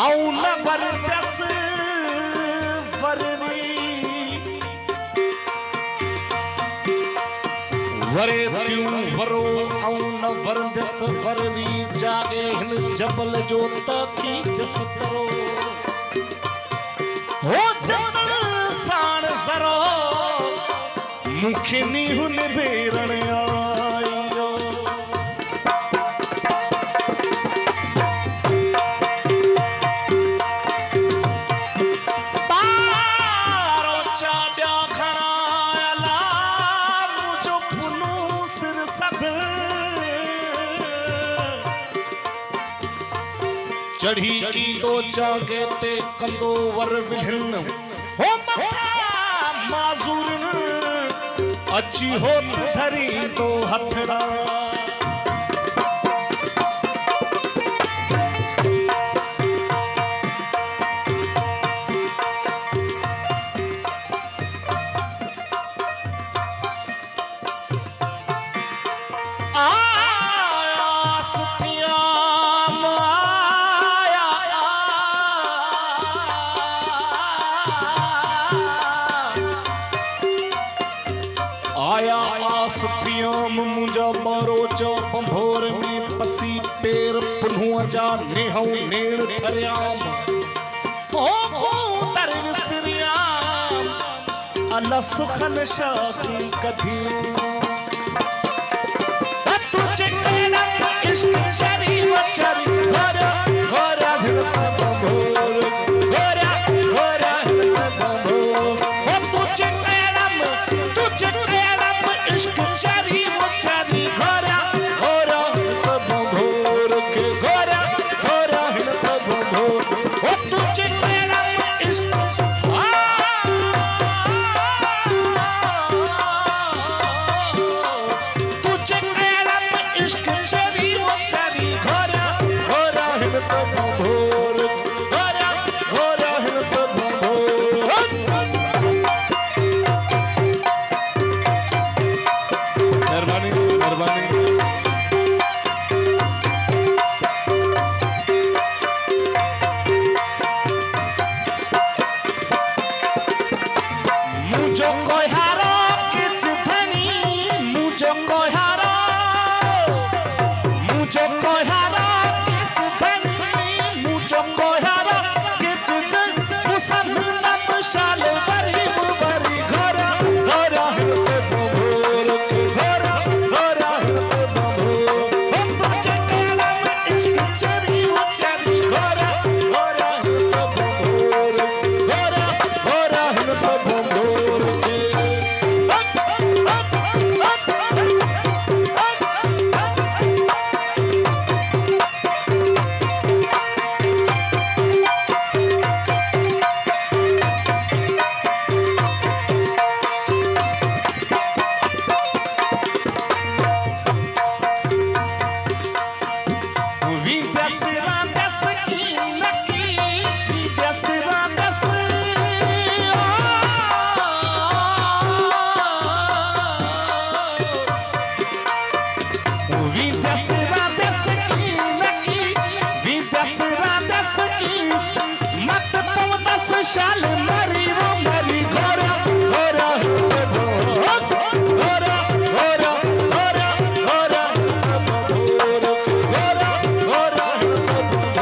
आऊं न वरदस वरवी वरे त्यूं वरो आऊं न वरदस वरवी जागे हिन जबल जो तकी जस करो हो जतन साण जरो मुखे नी हुन बेरण आयो तारो चाड्या खणायला मुझो पुनू सिर सब चढ़ी तो जागे ते कंदो वर विलहन हो मथा माजूरन अची होत धरी तो हथड़ा मुझा मारो चा पंभोर में पसी पेर पुन्हुआ जा नेहू नेड़ ठरियाम ओ को तरव सिरियाम अल्लाह सुखन शाखी कधी तुझे कहना इश्क चरी वचरी घोरा घोरा हिलता पंभोर घोरा घोरा हिलता पंभोर ओ तुझे कहना इश्क चरी वचरी घोरा घोरा हिलता पंभोर के घोरा घोरा हिलता पंभोर ओ तुझे कहना इश्क तुझे कहना इश्क चरी वचरी घोरा घोरा हिलता पंभोर घोरा घोरा हिलता पंभोर मेहरबानी मेहरबानी मुझो कोई हारो किच धनी मुझो कोई हारो किच धनी मुझो कोई हारो किच धनी मुसन्ना मशाल बरी बरी घोरा घोरा हिलते पंभोर के घोरा घोरा हिलते पंभोर तुझे कहना इश्क चरी वचरी घोरा घोरा हिलते पंभोर घोरा घोरा हिलते पंभोर के मत पवदस शाल मरी वो मरी घोरा घोरा घोरा घोरा घोरा घोरा घोरा घोरा घोरा घोरा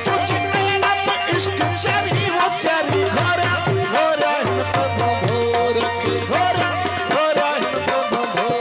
तुझे कहना इश्क चरी वो चरी घोरा घोरा घोरा घोरा घोरा घोरा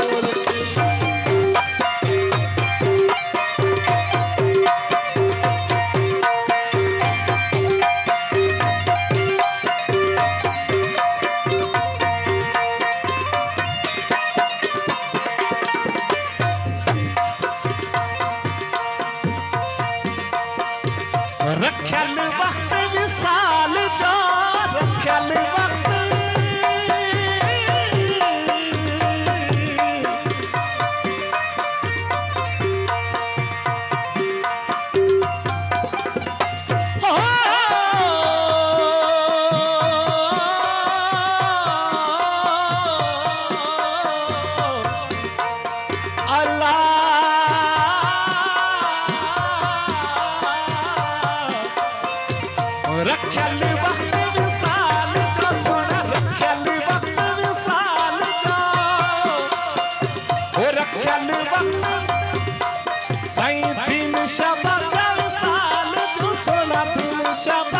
रखल वक्त विसाल जो रखल वक्त रखल वक्त विसाल जो सोना रखल वक्त विसाल जो ओ रखल वक्त सही दिन शबा 4 साल जो सोना दिन शबा